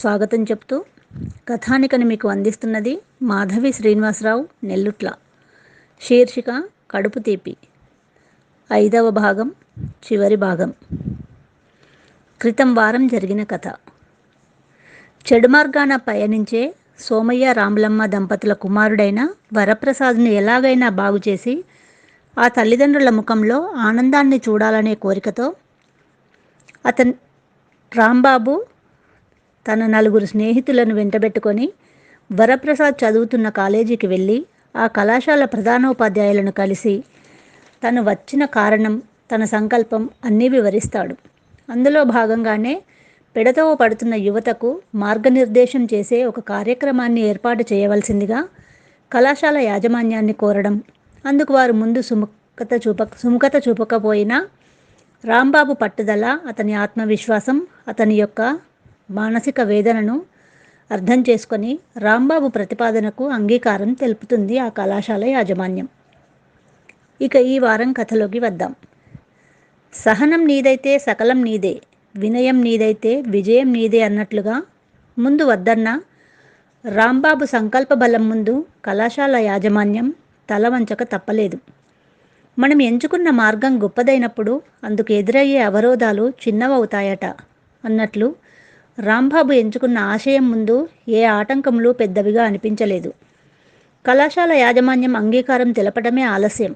స్వాగతం చెప్తూ కథానికని మీకు అందిస్తున్నది మాధవి శ్రీనివాసరావు నెల్లుట్ల. శీర్షిక కడుపు తీపి. 5వ భాగం, చివరి భాగం. క్రితం వారం జరిగిన కథ. చెడు మార్గాన పయనించే సోమయ్య రాములమ్మ దంపతుల కుమారుడైన వరప్రసాద్ని ఎలాగైనా బాగుచేసి ఆ తల్లిదండ్రుల ముఖంలో ఆనందాన్ని చూడాలనే కోరికతో రాంబాబు తన 4 స్నేహితులను వెంటబెట్టుకొని వరప్రసాద్ చదువుతున్న కాలేజీకి వెళ్ళి ఆ కళాశాల ప్రధానోపాధ్యాయులను కలిసి తను వచ్చిన కారణం, తన సంకల్పం అన్నీ వివరిస్తాడు. అందులో భాగంగానే పెడతవ పడుతున్న యువతకు మార్గనిర్దేశం చేసే ఒక కార్యక్రమాన్ని ఏర్పాటు చేయవలసిందిగా కళాశాల యాజమాన్యాన్ని కోరడం, అందుకు వారు ముందు సుముఖత చూపకపోయినా రాంబాబు పట్టుదల, అతని ఆత్మవిశ్వాసం, అతని యొక్క మానసిక వేదనను అర్థం చేసుకొని రాంబాబు ప్రతిపాదనకు అంగీకారం తెలుపుతుంది ఆ కళాశాల యాజమాన్యం. ఇక ఈ వారం కథలోకి వద్దాం. సహనం నీదైతే సకలం నీదే, వినయం నీదైతే విజయం నీదే అన్నట్లుగా ముందు వద్దన్న రాంబాబు సంకల్ప బలం ముందు కళాశాల యాజమాన్యం తల వంచక తప్పలేదు. మనం ఎంచుకున్న మార్గం గొప్పదైనప్పుడు అందుకు ఎదురయ్యే అవరోధాలు చిన్నవవుతాయట అన్నట్లు రాంబాబు ఎంచుకున్న ఆశయం ముందు ఏ ఆటంకములు పెద్దవిగా అనిపించలేదు. కళాశాల యాజమాన్యం అంగీకారం తెలపడమే ఆలస్యం.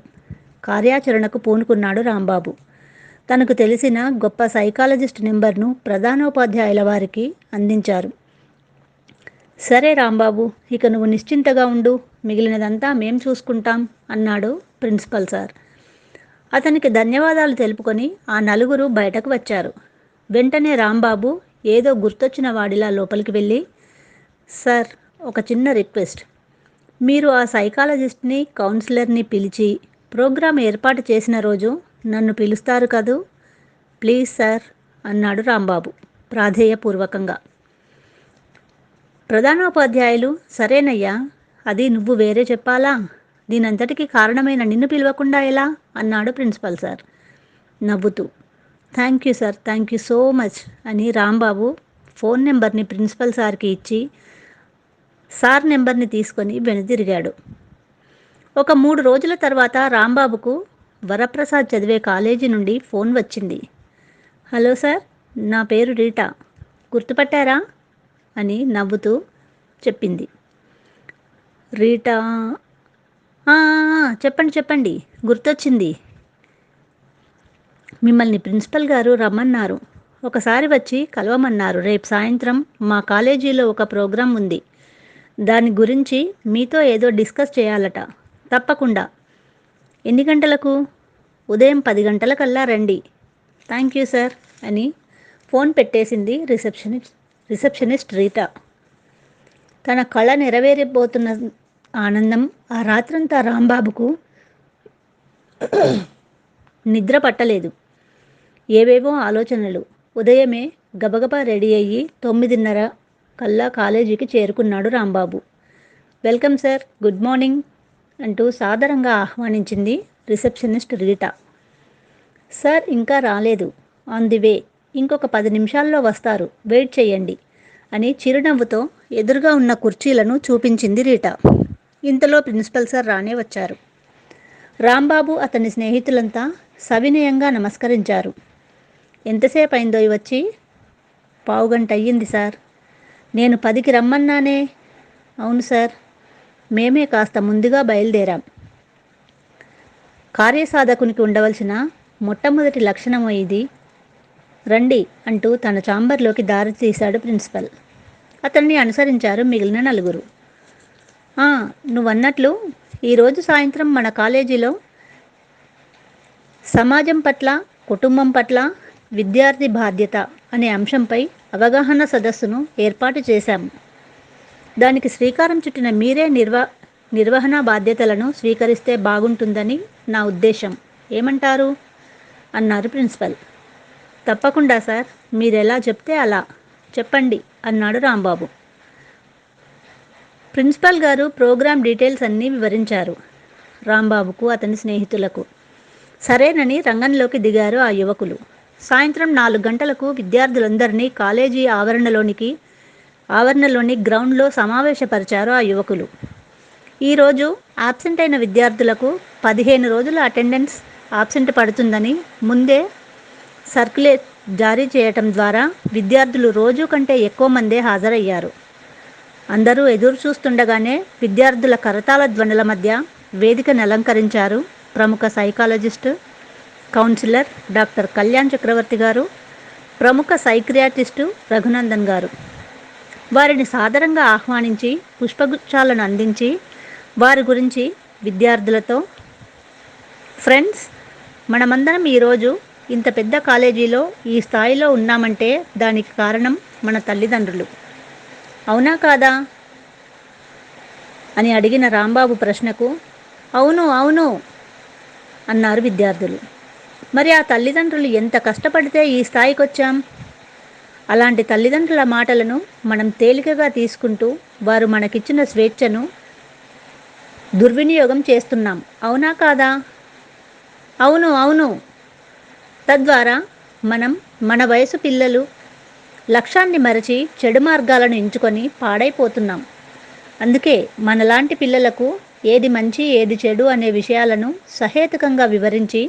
కార్యాచరణకు పూనుకున్నాడు రాంబాబు. తనకు తెలిసిన గొప్ప సైకాలజిస్ట్ నెంబర్ను ప్రధానోపాధ్యాయుల వారికి అందించారు. సరే రాంబాబు, ఇక నువ్వు నిశ్చింతగా ఉండు, మిగిలినదంతా మేం చూసుకుంటాం అన్నాడు ప్రిన్సిపల్ సార్. అతనికి ధన్యవాదాలు తెలుపుకొని ఆ 4 బయటకు వచ్చారు. వెంటనే రాంబాబు ఏదో గుర్తొచ్చిన వాడిలా లోపలికి వెళ్ళి, సార్, ఒక చిన్న రిక్వెస్ట్. మీరు ఆ సైకాలజిస్ట్ని, కౌన్సిలర్ని పిలిచి ప్రోగ్రాం ఏర్పాటు చేసిన రోజు నన్ను పిలుస్తారు కదూ? ప్లీజ్ సార్ అన్నాడు రాంబాబు ప్రాధేయపూర్వకంగా. ప్రధానోపాధ్యాయులు, సరేనయ్యా, అది నువ్వు వేరే చెప్పాలా? దీనంతటికీ కారణమైన నిన్ను పిలవకుండా ఎలా అన్నాడు ప్రిన్సిపల్ సార్ నవ్వుతూ. Thank you sir, thank you so much అని రాంబాబు ఫోన్ నెంబర్ని ప్రిన్సిపల్ సార్కి ఇచ్చి సార్ నెంబర్ని తీసుకొని వెనుదిరిగాడు. ఒక 3 రోజుల తర్వాత రాంబాబుకు వరప్రసాద్ చదివే కాలేజీ నుండి ఫోన్ వచ్చింది. హలో సార్, నా పేరు రీటా, గుర్తుపట్టారా అని నవ్వుతూ చెప్పింది. రీటా, చెప్పండి, గుర్తొచ్చింది. మిమ్మల్ని ప్రిన్సిపల్ గారు రమ్మన్నారు, ఒకసారి వచ్చి కలవమన్నారు. రేపు సాయంత్రం మా కాలేజీలో ఒక ప్రోగ్రాం ఉంది, దాని గురించి మీతో ఏదో డిస్కస్ చేయాలట. తప్పకుండా. ఎన్ని గంటలకు? ఉదయం 10 గంటలకల్లా రండి. థ్యాంక్ యూ సార్ అని ఫోన్ పెట్టేసింది రిసెప్షనిస్ట్ రీటా. తన కళ నెరవేరబోతున్న ఆనందం ఆ రాత్రంతా రాంబాబుకు నిద్ర పట్టలేదు. ఏవేవో ఆలోచనలు. ఉదయమే గబగబా రెడీ అయ్యి 9:30 కల్లా కాలేజీకి చేరుకున్నాడు Rambabu. Welcome sir, good morning అంటూ సాదరంగా ఆహ్వానించింది రిసెప్షనిస్ట్ రీటా. సార్ ఇంకా రాలేదు, ఆన్ ది వే, ఇంకొక 10 నిమిషాల్లో వస్తారు, వెయిట్ చేయండి అని చిరునవ్వుతో ఎదురుగా ఉన్న కుర్చీలను చూపించింది రీటా. ఇంతలో ప్రిన్సిపల్ సార్ రానే వచ్చారు. రాంబాబు, అతని స్నేహితులంతా సవినయంగా నమస్కరించారు. ఎంతసేపు అయిందో వచ్చి? 1/2 గంట అయ్యింది సార్. నేను 10కి రమ్మన్నానే. అవును సార్, మేమే కాస్త ముందుగా బయలుదేరాం. కార్యసాధకునికి ఉండవలసిన మొట్టమొదటి లక్షణం ఇది. రండి అంటూ తన ఛాంబర్లోకి దారి తీశాడు ప్రిన్సిపల్. అతన్ని అనుసరించారు మిగిలిన 4. నువ్వన్నట్లు ఈరోజు సాయంత్రం మన కాలేజీలో సమాజం పట్ల, కుటుంబం పట్ల విద్యార్థి బాధ్యత అనే అంశంపై అవగాహన సదస్సును ఏర్పాటు చేశాము. దానికి శ్రీకారం చుట్టిన మీరే నిర్వహణ బాధ్యతలను స్వీకరిస్తే బాగుంటుందని నా ఉద్దేశం. ఏమంటారు అన్నారు ప్రిన్సిపల్. తప్పకుండా సార్, మీరెలా చెప్తే అలా. చెప్పండి అన్నాడు రాంబాబు. ప్రిన్సిపల్ గారు ప్రోగ్రాం డీటెయిల్స్ అన్నీ వివరించారు రాంబాబుకు, అతని స్నేహితులకు. సరేనని రంగంలోకి దిగారు ఆ యువకులు. సాయంత్రం 4 గంటలకు విద్యార్థులందరినీ కాలేజీ ఆవరణలోనికి ఆవరణలోని గ్రౌండ్లో సమావేశపరిచారు ఆ యువకులు. ఈరోజు ఆబ్సెంట్ అయిన విద్యార్థులకు 15 రోజుల అటెండెన్స్ ఆబ్సెంట్ పడుతుందని ముందే సర్క్యులర్ జారీ చేయటం ద్వారా విద్యార్థులు రోజు కంటే ఎక్కువ మందే హాజరయ్యారు. అందరూ ఎదురు చూస్తుండగానే విద్యార్థుల కరతాళ ధ్వనుల మధ్య వేదికను అలంకరించారు ప్రముఖ సైకాలజిస్టు, కౌన్సిలర్ డాక్టర్ కళ్యాణ్ చక్రవర్తి గారు, ప్రముఖ సైక్రియాటిస్టు రఘునందన్ గారు. వారిని సాదరంగా ఆహ్వానించి పుష్పగుచ్ఛాలను అందించి వారి గురించి విద్యార్థులతో, ఫ్రెండ్స్, మనమందరం ఈరోజు ఇంత పెద్ద కాలేజీలో ఈ స్థాయిలో ఉన్నామంటే దానికి కారణం మన తల్లిదండ్రులు, అవునా కాదా అని అడిగిన రాంబాబు ప్రశ్నకు అవును అవును అన్నారు విద్యార్థులు. మరి ఆ తల్లిదండ్రులు ఎంత కష్టపడితే ఈ స్థాయికి వచ్చాం? అలాంటి తల్లిదండ్రుల మాటలను మనం తేలికగా తీసుకుంటూ వారు మనకిచ్చిన స్వేచ్ఛను దుర్వినియోగం చేస్తున్నాం, అవునా కాదా? అవును అవును. తద్వారా మనం మన వయసు పిల్లలు లక్ష్యాన్ని మరచి చెడు మార్గాలను ఎంచుకొని పాడైపోతున్నాం. అందుకే మనలాంటి పిల్లలకు ఏది మంచి ఏది చెడు అనే విషయాలను సహేతుకంగా వివరించి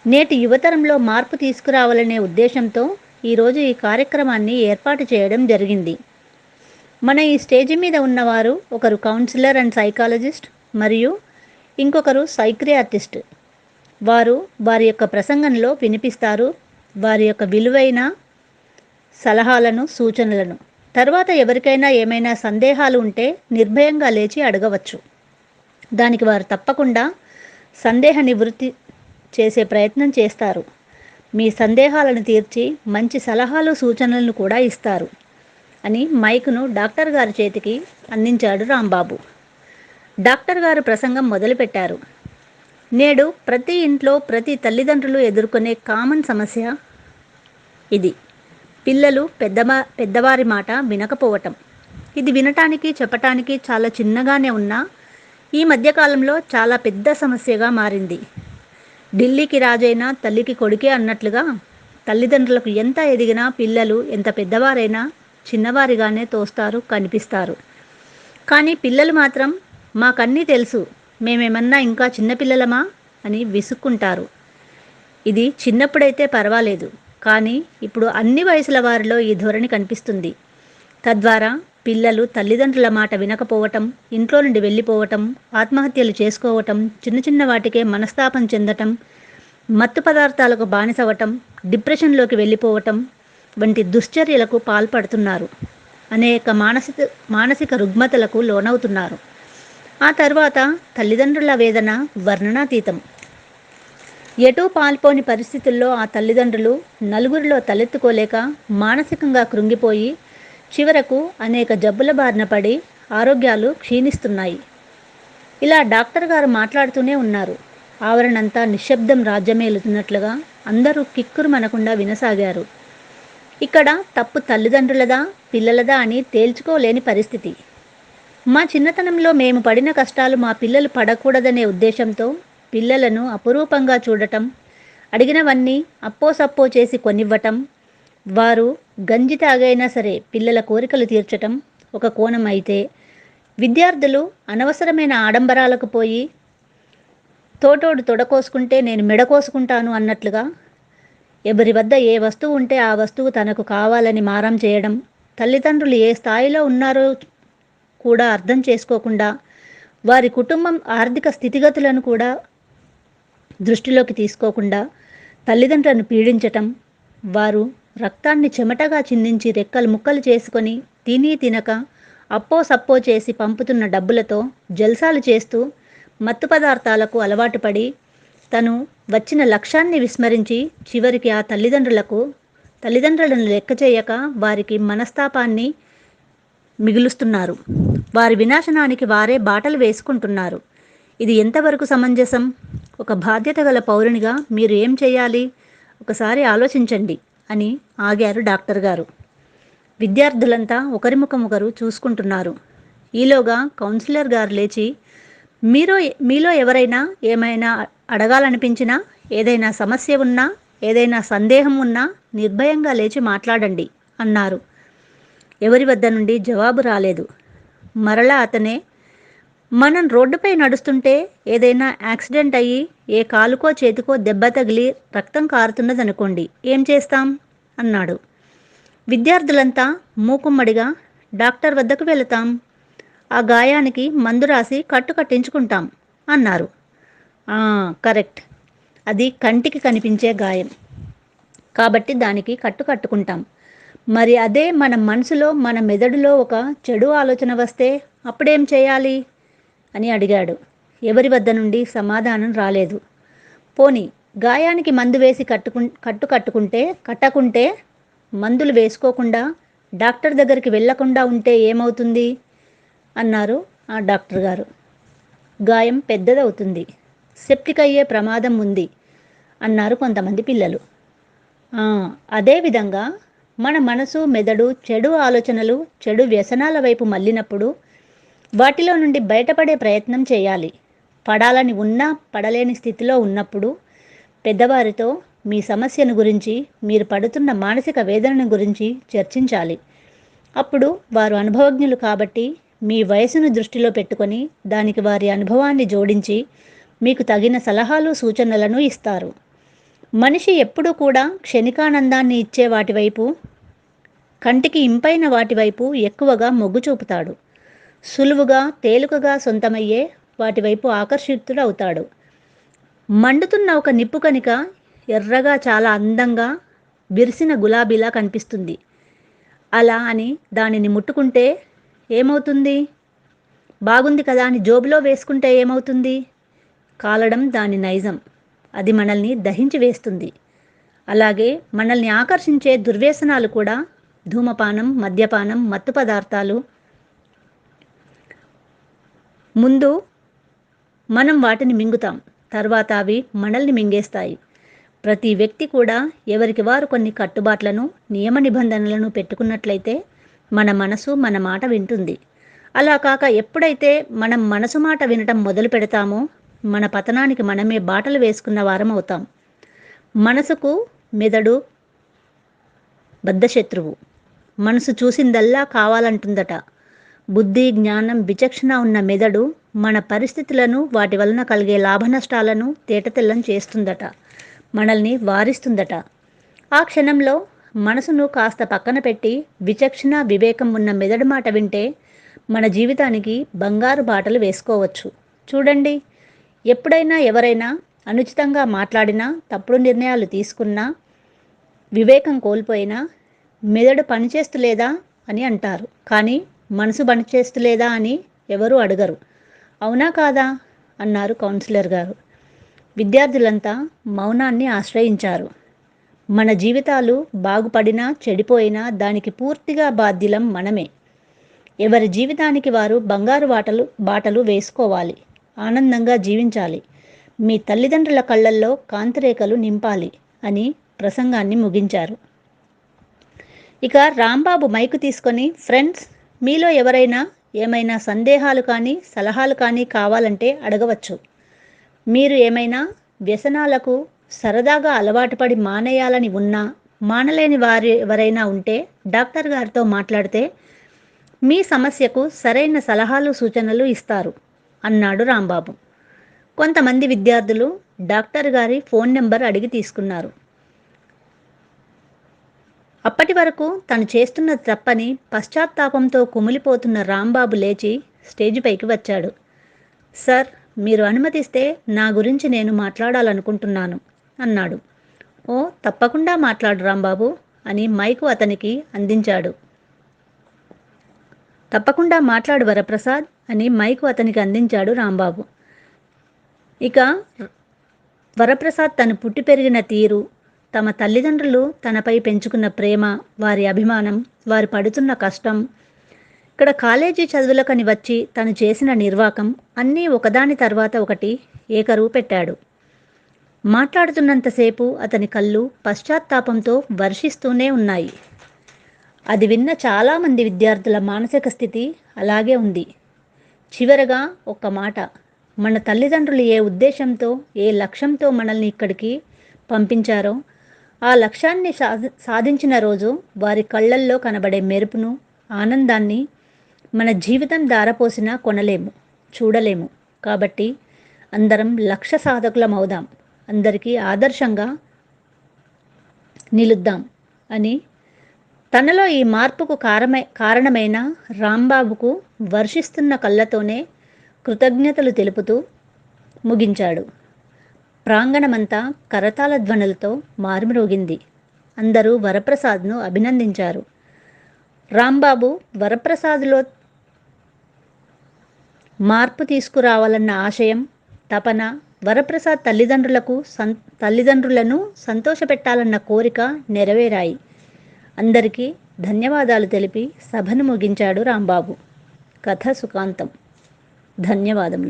నేటి యువతరంలో మార్పు తీసుకురావాలనే ఉద్దేశంతో ఈరోజు ఈ కార్యక్రమాన్ని ఏర్పాటు చేయడం జరిగింది. మన ఈ స్టేజి మీద ఉన్నవారు ఒకరు కౌన్సిలర్ అండ్ సైకాలజిస్ట్ మరియు ఇంకొకరు సైక్రియాటిస్ట్. వారు వారి యొక్క ప్రసంగంలో వినిపిస్తారు వారి యొక్క విలువైన సలహాలను, సూచనలను. తర్వాత ఎవరికైనా ఏమైనా సందేహాలు ఉంటే నిర్భయంగా లేచి అడగవచ్చు. దానికి వారు తప్పకుండా సందేహ నివృత్తి చేసే ప్రయత్నం చేస్తారు. మీ సందేహాలను తీర్చి మంచి సలహాలు, సూచనలను కూడా ఇస్తారు అని మైకును డాక్టర్ గారి చేతికి అందించాడు రాంబాబు. డాక్టర్ గారు ప్రసంగం మొదలుపెట్టారు. నేడు ప్రతి ఇంట్లో ప్రతి తల్లిదండ్రులు ఎదుర్కొనే కామన్ సమస్య ఇది. పిల్లలు పెద్దవారి మాట వినకపోవటం. ఇది వినటానికి, చెప్పటానికి చాలా చిన్నగానే ఉన్నా ఈ మధ్యకాలంలో చాలా పెద్ద సమస్యగా మారింది. ఢిల్లీకి రాజైనా తల్లికి కొడుకే అన్నట్లుగా తల్లిదండ్రులకు ఎంత ఎదిగినా పిల్లలు ఎంత పెద్దవారైనా చిన్నవారిగానే తోస్తారు, కనిపిస్తారు. కానీ పిల్లలు మాత్రం మాకన్నీ తెలుసు, మేమేమన్నా ఇంకా చిన్నపిల్లలమా అని విసుక్కుంటారు. ఇది చిన్నప్పుడైతే పర్వాలేదు, కానీ ఇప్పుడు అన్ని వయసుల వారిలో ఈ ధోరణి కనిపిస్తుంది. తద్వారా పిల్లలు తల్లిదండ్రుల మాట వినకపోవటం, ఇంట్లో నుండి వెళ్ళిపోవటం, ఆత్మహత్యలు చేసుకోవటం, చిన్న చిన్న వాటికే మనస్తాపం చెందటం, మత్తు పదార్థాలకు బానిసవటం, డిప్రెషన్లోకి వెళ్ళిపోవటం వంటి దుశ్చర్యలకు పాల్పడుతున్నారు. అనేక మానసిక రుగ్మతలకు లోనవుతున్నారు. ఆ తర్వాత తల్లిదండ్రుల వేదన వర్ణనాతీతం. ఎటూ పాల్పోని పరిస్థితుల్లో ఆ తల్లిదండ్రులు నలుగురిలో తలెత్తుకోలేక మానసికంగా కృంగిపోయి చివరకు అనేక జబ్బుల బారిన పడి ఆరోగ్యాలు క్షీణిస్తున్నాయి. ఇలా డాక్టర్ గారు మాట్లాడుతూనే ఉన్నారు. ఆవరణంతా నిశ్శబ్దం రాజ్యమేలుతున్నట్లుగా అందరూ కిక్కురు మనకుండా వినసాగారు. ఇక్కడ తప్పు తల్లిదండ్రులదా, పిల్లలదా అని తేల్చుకోలేని పరిస్థితి. మా చిన్నతనంలో మేము పడిన కష్టాలు మా పిల్లలు పడకూడదనే ఉద్దేశంతో పిల్లలను అపురూపంగా చూడటం, అడిగినవన్నీ అప్పోసప్పో చేసి కొనివ్వటం, వారు గంజి తాగైనా సరే పిల్లల కోరికలు తీర్చటం ఒక కోణం అయితే, విద్యార్థులు అనవసరమైన ఆడంబరాలకు పోయి తోటోడు తొడకోసుకుంటే నేను మెడకోసుకుంటాను అన్నట్లుగా ఎవరి వద్ద ఏ వస్తువు ఉంటే ఆ వస్తువు తనకు కావాలని మారం చేయడం, తల్లిదండ్రులు ఏ స్థాయిలో ఉన్నారో కూడా అర్థం చేసుకోకుండా వారి కుటుంబం ఆర్థిక స్థితిగతులను కూడా దృష్టిలోకి తీసుకోకుండా తల్లిదండ్రులను పీడించటం, వారు రక్తాన్ని చెమటగా చిందించి రెక్కలు ముక్కలు చేసుకొని తిని తినక అప్పో సప్పో చేసి పంపుతున్న డబ్బులతో జల్సాలు చేస్తూ మత్తు పదార్థాలకు అలవాటు పడి తను వచ్చిన లక్ష్యాన్ని విస్మరించి చివరికి ఆ తల్లిదండ్రులను లెక్క చేయక వారికి మనస్తాపాన్ని మిగులుస్తున్నారు. వారి వినాశనానికి వారే బాటలు వేసుకుంటున్నారు. ఇది ఎంతవరకు సమంజసం? ఒక బాధ్యత గల పౌరునిగా మీరు ఏం చేయాలి? ఒకసారి ఆలోచించండి అని ఆగారు డాక్టర్ గారు. విద్యార్థులంతా ఒకరి ముఖం ఒకరు చూసుకుంటున్నారు. ఈలోగా కౌన్సిలర్ గారు లేచి, మీలో ఎవరైనా ఏమైనా అడగాలనిపించినా, ఏదైనా సమస్య ఉన్నా, ఏదైనా సందేహం ఉన్నా నిర్భయంగా లేచి మాట్లాడండి అన్నారు. ఎవరి వద్ద నుండి జవాబు రాలేదు. మరలా అతనే, మనం రోడ్డుపై నడుస్తుంటే ఏదైనా యాక్సిడెంట్ అయ్యి ఏ కాలుకో చేతికో దెబ్బ తగిలి రక్తం కారుతున్నదనుకోండి, ఏం చేస్తాం అన్నాడు. విద్యార్థులంతా మూకుమ్మడిగా డాక్టర్ వద్దకు వెళతాం, ఆ గాయానికి మందు రాసి కట్టు కట్టించుకుంటాం అన్నారు. కరెక్ట్, అది కంటికి కనిపించే గాయం కాబట్టి దానికి కట్టు కట్టుకుంటాం. మరి అదే మన మనసులో మన మెదడులో ఒక చెడు ఆలోచన వస్తే అప్పుడేం చేయాలి అని అడిగాడు. ఎవరి వద్ద నుండి సమాధానం రాలేదు. పోనీ గాయానికి మందు వేసి కట్టకుంటే మందులు వేసుకోకుండా డాక్టర్ దగ్గరికి వెళ్ళకుండా ఉంటే ఏమవుతుంది అన్నారు ఆ డాక్టర్ గారు. గాయం పెద్దదవుతుంది, సెప్టిక్ అయ్యే ప్రమాదం ఉంది అన్నారు కొంతమంది పిల్లలు. అదేవిధంగా మన మనసు మెదడు చెడు ఆలోచనలు చెడు వ్యసనాల వైపు మళ్ళినప్పుడు వాటిలో నుండి బయటపడే ప్రయత్నం చేయాలి. పడాలని ఉన్నా పడలేని స్థితిలో ఉన్నప్పుడు పెద్దవారితో మీ సమస్యను గురించి, మీరు పడుతున్న మానసిక వేదనను గురించి చర్చించాలి. అప్పుడు వారు అనుభవజ్ఞులు కాబట్టి మీ వయసును దృష్టిలో పెట్టుకొని దానికి వారి అనుభవాన్ని జోడించి మీకు తగిన సలహాలు సూచనలను ఇస్తారు. మనిషి ఎప్పుడూ కూడా క్షణికానందాన్ని ఇచ్చే వాటి వైపు, కంటికి ఇంపైన వాటి వైపు ఎక్కువగా మొగ్గు చూపుతాడు. సులువుగా తేలికగా సొంతమయ్యే వాటి వైపు ఆకర్షితుడవుతాడు. మండుతున్న ఒక నిప్పు కణిక ఎర్రగా చాలా అందంగా విరిసిన గులాబీలా కనిపిస్తుంది. అలా అని దానిని ముట్టుకుంటే ఏమవుతుంది? బాగుంది కదా అని జోబులో వేసుకుంటే ఏమవుతుంది? కాలడం దాని నైజం, అది మనల్ని దహించి వేస్తుంది. అలాగే మనల్ని ఆకర్షించే దుర్వ్యసనాలు కూడా, ధూమపానం, మద్యపానం, మత్తు పదార్థాలు, ముందు మనం వాటిని మింగుతాం, తర్వాత అవి మనల్ని మింగేస్తాయి. ప్రతి వ్యక్తి కూడా ఎవరికి వారు కొన్ని కట్టుబాట్లను, నియమ నిబంధనలను పెట్టుకున్నట్లయితే మన మనసు మన మాట వింటుంది. అలా కాక ఎప్పుడైతే మనం మనసు మాట వినటం మొదలు పెడతామో మన పతనానికి మనమే బాటలు వేసుకున్న వారం అవుతాం. మనసుకు మెదడు బద్ధశత్రువు. మనసు చూసిందల్లా కావాలంటుందట. బుద్ధి, జ్ఞానం, విచక్షణ ఉన్న మెదడు మన పరిస్థితులను, వాటి వలన కలిగే లాభనష్టాలను తేటతెల్లం చేస్తుందట, మనల్ని వారిస్తుందట. ఆ క్షణంలో మనసును కాస్త పక్కన పెట్టి విచక్షణ, వివేకం ఉన్న మెదడు మాట వింటే మన జీవితానికి బంగారు బాటలు వేసుకోవచ్చు. చూడండి, ఎప్పుడైనా ఎవరైనా అనుచితంగా మాట్లాడినా, తప్పుడు నిర్ణయాలు తీసుకున్నా, వివేకం కోల్పోయినా మెదడు పనిచేస్తులేదా అని అంటారు, కానీ మనసు పనిచేస్తులేదా అని ఎవరూ అడగరు. అవునా కాదా అన్నారు కౌన్సిలర్ గారు. విద్యార్థులంతా మౌనాన్ని ఆశ్రయించారు. మన జీవితాలు బాగుపడినా చెడిపోయినా దానికి పూర్తిగా బాధ్యులం మనమే. ఎవరి జీవితానికి వారు బంగారు బాటలు వేసుకోవాలి, ఆనందంగా జీవించాలి, మీ తల్లిదండ్రుల కళ్ళల్లో కాంతిరేఖలు నింపాలి అని ప్రసంగాన్ని ముగించారు. ఇక రాంబాబు మైకు తీసుకొని, ఫ్రెండ్స్, మీలో ఎవరైనా ఏమైనా సందేహాలు కానీ సలహాలు కానీ కావాలంటే అడగవచ్చు. మీరు ఏమైనా వ్యసనాలకు సరదాగా అలవాటు పడి మానేయాలని ఉన్నా, మానలేని వారు ఎవరైనా ఉంటే డాక్టర్ గారితో మాట్లాడితే మీ సమస్యకు సరైన సలహాలు సూచనలు ఇస్తారు అన్నాడు రాంబాబు. కొంతమంది విద్యార్థులు డాక్టర్ గారి ఫోన్ నెంబర్ అడిగి తీసుకున్నారు. అప్పటి వరకు తను చేస్తున్న తప్పని పశ్చాత్తాపంతో కుమిలిపోతున్న రాంబాబు లేచి స్టేజ్ పైకి వచ్చాడు. సార్, మీరు అనుమతిస్తే నా గురించి నేను మాట్లాడాలనుకుంటున్నాను అన్నాడు. ఓ, తప్పకుండా మాట్లాడు రాంబాబు అని మైకు అతనికి అందించాడు. తప్పకుండా మాట్లాడు వరప్రసాద్ అని మైకు అతనికి అందించాడు రాంబాబు. ఇక వరప్రసాద్ తను పుట్టి పెరిగిన తీరు, తమ తల్లిదండ్రులు తనపై పెంచుకున్న ప్రేమ, వారి అభిమానం, వారు పడుతున్న కష్టం, ఇక్కడ కాలేజీ చదువులకని వచ్చి తను చేసిన నిర్వాకం అన్నీ ఒకదాని తర్వాత ఒకటి ఏకరువు పెట్టాడు. మాట్లాడుతున్నంతసేపు అతని కళ్ళు పశ్చాత్తాపంతో వర్షిస్తూనే ఉన్నాయి. అది విన్న చాలామంది విద్యార్థుల మానసిక స్థితి అలాగే ఉంది. చివరగా ఒక్క మాట, మన తల్లిదండ్రులు ఏ ఉద్దేశంతో, ఏ లక్ష్యంతో మనల్ని ఇక్కడికి పంపించారో ఆ లక్ష్యాన్ని సాధించిన రోజు వారి కళ్ళల్లో కనబడే మెరుపును, ఆనందాన్ని మన జీవితం ధారపోసినా కొనలేము, చూడలేము. కాబట్టి అందరం లక్ష్య సాధకులమవుదాం, అందరికీ ఆదర్శంగా నిలుద్దాం అని తనలో ఈ మార్పుకు కారణమైన రాంబాబుకు వర్షిస్తున్న కళ్ళతోనే కృతజ్ఞతలు తెలుపుతూ ముగించాడు. ప్రాంగణమంతా కరతాళ ధ్వనులతో మారుమ్రోగింది. అందరూ వరప్రసాద్ను అభినందించారు. రాంబాబు వరప్రసాద్లో మార్పు తీసుకురావాలన్న ఆశయం, తపన, వరప్రసాద్ తల్లిదండ్రులను సంతోషపెట్టాలన్న కోరిక నెరవేరాయి. అందరికీ ధన్యవాదాలు తెలిపి సభను ముగించాడు రాంబాబు. కథ సుఖాంతం. ధన్యవాదములు.